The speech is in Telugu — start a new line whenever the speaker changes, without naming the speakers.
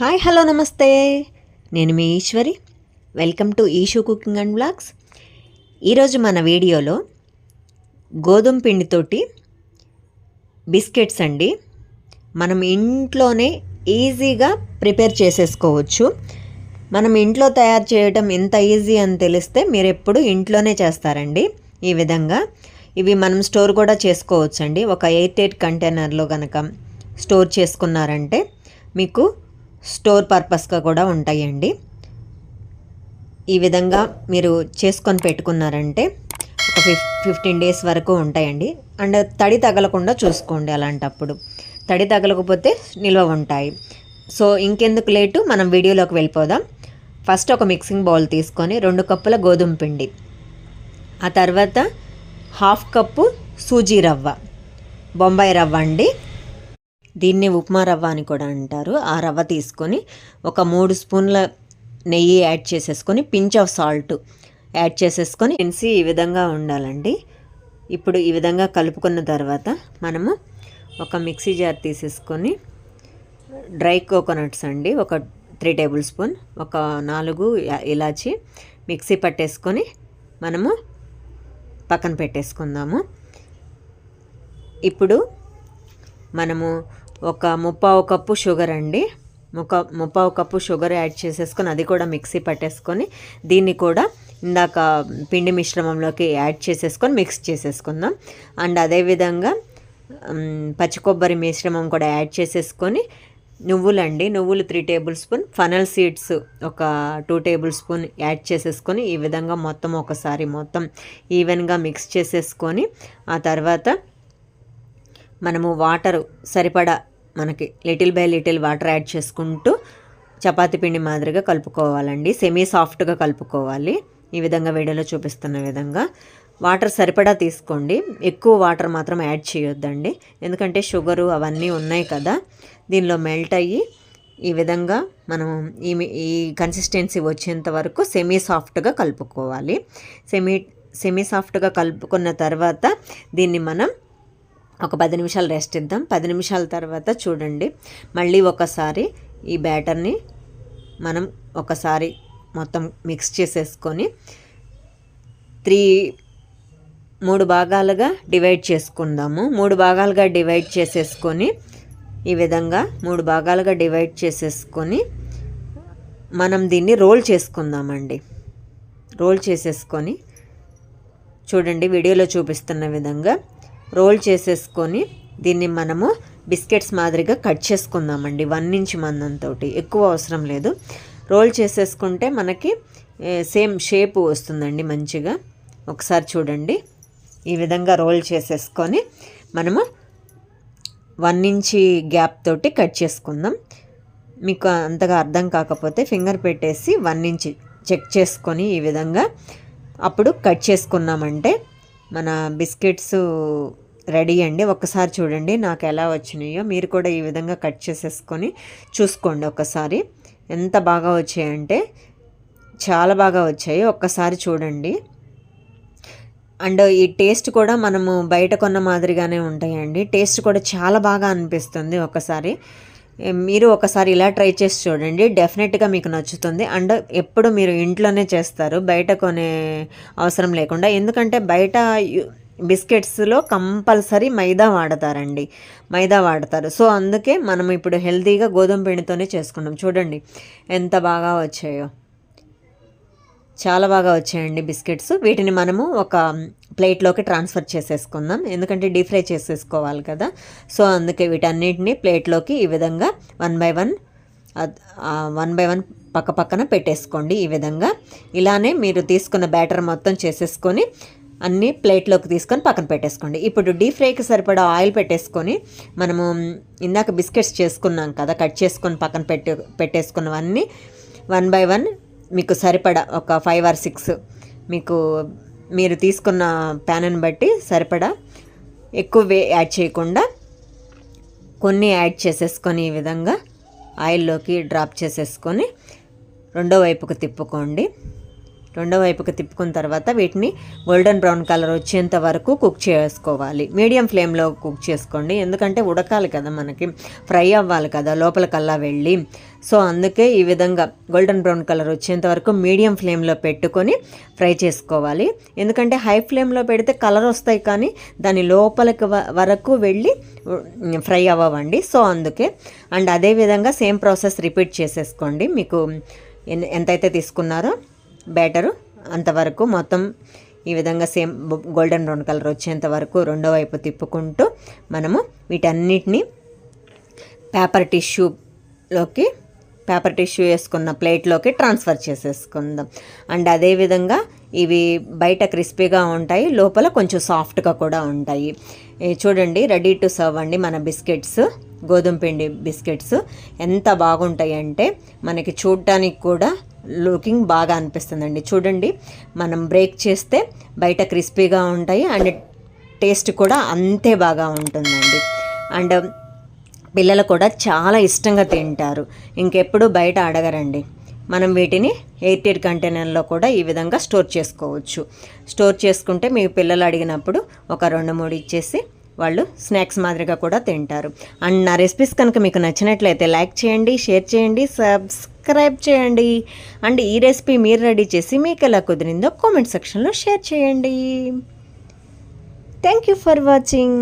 హాయ్ హలో నమస్తే. నేను మీ Eswari. Welcome to Eshu cooking and blogs. ఈరోజు మన వీడియోలో గోధుమ పిండితోటి బిస్కెట్స్ అండి. మనం ఇంట్లోనే ఈజీగా ప్రిపేర్ చేసేసుకోవచ్చు. మనం ఇంట్లో తయారు చేయడం ఎంత ఈజీ అని తెలిస్తే మీరు ఎప్పుడు ఇంట్లోనే చేస్తారండి. ఈ విధంగా ఇవి మనం స్టోర్ కూడా చేసుకోవచ్చండి. ఒక 8 కంటైనర్లో కనుక స్టోర్ చేసుకున్నారంటే మీకు స్టోర్ పర్పస్గా కూడా ఉంటాయండి. ఈ విధంగా మీరు చేసుకొని పెట్టుకున్నారంటే ఒక 15 డేస్ వరకు ఉంటాయండి. అండ్ తడి తగలకుండా చూసుకోండి. అలాంటప్పుడు తడి తగలకపోతే నిల్వ ఉంటాయి. సో ఇంకెందుకు లేటు, మనం వీడియోలోకి వెళ్ళిపోదాం. ఫస్ట్ ఒక మిక్సింగ్ బౌల్ తీసుకొని 2 కప్పుల గోధుమ పిండి, ఆ తర్వాత 1/2 కప్పు సూజీ రవ్వ, బొంబాయి రవ్వ అండి. దీన్ని ఉప్మా రవ్వ అని కూడా అంటారు. ఆ రవ్వ తీసుకొని ఒక 3 స్పూన్ల నెయ్యి యాడ్ చేసేసుకొని పించ్ ఆఫ్ సాల్ట్ యాడ్ చేసేసుకొని ఈ విధంగా ఉండాలండి. ఇప్పుడు ఈ విధంగా కలుపుకున్న తర్వాత మనము ఒక మిక్సీ జార్ తీసేసుకొని డ్రై కోకోనట్స్ అండి, ఒక 3 టేబుల్ స్పూన్, ఒక 4 ఇలాచి మిక్సీ పట్టేసుకొని మనము పక్కన పెట్టేసుకుందాము. ఇప్పుడు మనము ఒక 3/4 కప్పు షుగర్ అండి, 3/4 కప్పు షుగర్ యాడ్ చేసేసుకొని అది కూడా మిక్సీ పట్టేసుకొని దీన్ని కూడా ఇందాక పిండి మిశ్రమంలోకి యాడ్ చేసేసుకొని మిక్స్ చేసేసుకుందాం. అండ్ అదేవిధంగా పచ్చి కొబ్బరి మిశ్రమం కూడా యాడ్ చేసేసుకొని నువ్వులు 3 టేబుల్ స్పూన్, ఫనల్ సీడ్స్ ఒక 2 టేబుల్ స్పూన్ యాడ్ చేసేసుకొని ఈ విధంగా మొత్తం ఈవెన్గా మిక్స్ చేసేసుకొని ఆ తర్వాత మనము వాటర్ సరిపడా మనకి little by little water add చేసుకుంటూ చపాతీ పిండి మాదిరిగా కలుపుకోవాలండి. సెమీ సాఫ్ట్గా కలుపుకోవాలి. ఈ విధంగా వీడియోలో చూపిస్తున్న విధంగా వాటర్ సరిపడా తీసుకోండి. ఎక్కువ వాటర్ మాత్రం యాడ్ చేయొద్దండి, ఎందుకంటే షుగరు అవన్నీ ఉన్నాయి కదా, దీనిలో మెల్ట్ అయ్యి ఈ విధంగా మనం ఈ కన్సిస్టెన్సీ వచ్చేంత వరకు సెమీ సాఫ్ట్గా కలుపుకోవాలి. సెమీ సాఫ్ట్గా కలుపుకున్న తర్వాత దీన్ని మనం ఒక 10 నిమిషాలు రెస్ట్ ఇద్దాం. 10 నిమిషాల తర్వాత చూడండి, మళ్ళీ ఒకసారి ఈ బ్యాటర్ని మనం ఒకసారి మొత్తం మిక్స్ చేసేసుకొని 3 భాగాలుగా డివైడ్ చేసుకుందాము. 3 భాగాలుగా డివైడ్ చేసేసుకొని ఈ విధంగా 3 భాగాలుగా డివైడ్ చేసేసుకొని మనం దీన్ని రోల్ చేసుకుందామండి. రోల్ చేసేసుకొని చూడండి, వీడియోలో చూపిస్తున్న విధంగా రోల్ చేసేసుకొని దీన్ని మనము బిస్కెట్స్ మాదిరిగా కట్ చేసుకుందామండి. 1 ఇంచ్ మందంతో, ఎక్కువ అవసరం లేదు. రోల్ చేసేసుకుంటే మనకి సేమ్ షేప్ వస్తుందండి మంచిగా. ఒకసారి చూడండి, ఈ విధంగా రోల్ చేసేసుకొని మనము 1 ఇంచ్ గ్యాప్ తోటి కట్ చేసుకుందాం. మీకు అంతగా అర్థం కాకపోతే ఫింగర్ పెట్టేసి 1 ఇంచ్ చెక్ చేసుకొని ఈ విధంగా అప్పుడు కట్ చేసుకున్నామంటే మన బిస్కెట్స్ రెడీ అండి. ఒక్కసారి చూడండి నాకు ఎలా వచ్చినాయో, మీరు కూడా ఈ విధంగా కట్ చేసేసుకొని చూసుకోండి. ఒకసారి ఎంత బాగా వచ్చాయంటే చాలా బాగా వచ్చాయి. ఒక్కసారి చూడండి. అండ్ ఈ టేస్ట్ కూడా మనము బయట కొన్న మాదిరిగానే ఉంటాయండి. టేస్ట్ కూడా చాలా బాగా అనిపిస్తుంది. మీరు ఒకసారి ఇలా ట్రై చేసి చూడండి, డెఫినెట్గా మీకు నచ్చుతుంది. అండ్ ఎప్పుడు మీరు ఇంట్లోనే చేస్తారు, బయట కొనే అవసరం లేకుండా. ఎందుకంటే బయట బిస్కెట్స్లో కంపల్సరీ మైదా వాడతారు. సో అందుకే మనం ఇప్పుడు హెల్తీగా గోధుమ పిండితోనే చేసుకున్నాం. చూడండి ఎంత బాగా వచ్చాయో, చాలా బాగా వచ్చాయండి బిస్కెట్స్. వీటిని మనము ఒక ప్లేట్లోకి ట్రాన్స్ఫర్ చేసేసుకుందాం, ఎందుకంటే డీప్ ఫ్రై చేసేసుకోవాలి కదా. సో అందుకే వీటన్నిటిని ప్లేట్లోకి ఈ విధంగా వన్ బై వన్ పక్క పక్కన పెట్టేసుకోండి. ఈ విధంగా ఇలానే మీరు తీసుకున్న బ్యాటర్ మొత్తం చేసేసుకొని అన్నీ ప్లేట్లోకి తీసుకొని పక్కన పెట్టేసుకోండి. ఇప్పుడు డీప్ ఫ్రైకి సరిపడా ఆయిల్ పెట్టేసుకొని మనము ఇందాక బిస్కెట్స్ చేసుకున్నాం కదా, కట్ చేసుకొని పక్కన పెట్టేసుకున్నవన్నీ 1 బై 1 మీకు సరిపడా ఒక 5 or 6 మీరు తీసుకున్న ప్యాన్ని బట్టి సరిపడా, ఎక్కువ యాడ్ చేయకుండా కొన్ని యాడ్ చేసేసుకొని ఈ విధంగా ఆయిల్లోకి డ్రాప్ చేసేసుకొని రెండో వైపుకు తిప్పుకోండి. రెండో వైపుకి తిప్పుకున్న తర్వాత వీటిని గోల్డెన్ బ్రౌన్ కలర్ వచ్చేంత వరకు కుక్ చేసుకోవాలి. మీడియం ఫ్లేమ్లో కుక్ చేసుకోండి, ఎందుకంటే ఉడకాలి కదా, మనకి ఫ్రై అవ్వాలి కదా లోపలికల్లా వెళ్ళి. సో అందుకే ఈ విధంగా గోల్డెన్ బ్రౌన్ కలర్ వచ్చేంత వరకు మీడియం ఫ్లేమ్లో పెట్టుకొని ఫ్రై చేసుకోవాలి. ఎందుకంటే హై ఫ్లేమ్లో పెడితే కలర్ వస్తాయి కానీ దాని లోపలికి వరకు వెళ్ళి ఫ్రై అవ్వండి. సో అందుకే అండ్ అదేవిధంగా సేమ్ ప్రాసెస్ రిపీట్ చేసేసుకోండి. మీకు ఎంతైతే తీసుకున్నారో బ్యాటరు అంతవరకు మొత్తం ఈ విధంగా సేమ్ గోల్డెన్ బ్రౌన్ కలర్ వచ్చేంత వరకు రెండో వైపు తిప్పుకుంటూ మనము వీటన్నిటిని పేపర్ టిష్యూ వేసుకున్న ప్లేట్లోకి ట్రాన్స్ఫర్ చేసేసుకుందాం. అండ్ అదేవిధంగా ఇవి బయట క్రిస్పీగా ఉంటాయి, లోపల కొంచెం సాఫ్ట్గా కూడా ఉంటాయి. చూడండి, రెడీ టు సర్వ్ అండి మన బిస్కెట్స్. గోధుమ పిండి బిస్కెట్స్ ఎంత బాగుంటాయి అంటే మనకి చూడటానికి కూడా లుకింగ్ బాగా అనిపిస్తుందండి. చూడండి, మనం బ్రేక్ చేస్తే బయట క్రిస్పీగా ఉంటాయి అండ్ టేస్ట్ కూడా అంతే బాగా ఉంటుందండి. అండ్ పిల్లలు కూడా చాలా ఇష్టంగా తింటారు, ఇంకెప్పుడు బయట అడగరండి. మనం వీటిని ఎయిర్టైట్ కంటైనర్లో కూడా ఈ విధంగా స్టోర్ చేసుకోవచ్చు. స్టోర్ చేసుకుంటే మీ పిల్లలు అడిగినప్పుడు ఒక 2-3 ఇచ్చేసి వాళ్ళు స్నాక్స్ మాదిరిగా కూడా తింటారు. అండ్ నా రెసిపీస్ కనుక మీకు నచ్చినట్లయితే లైక్ చేయండి, షేర్ చేయండి, సబ్స్క్రైబ్ చేయండి. అండ్ ఈ రెసిపీ మీరు రెడీ చేసి మీకు ఎలా కుదిరిందో కామెంట్ సెక్షన్లో షేర్ చేయండి. Thank you for watching.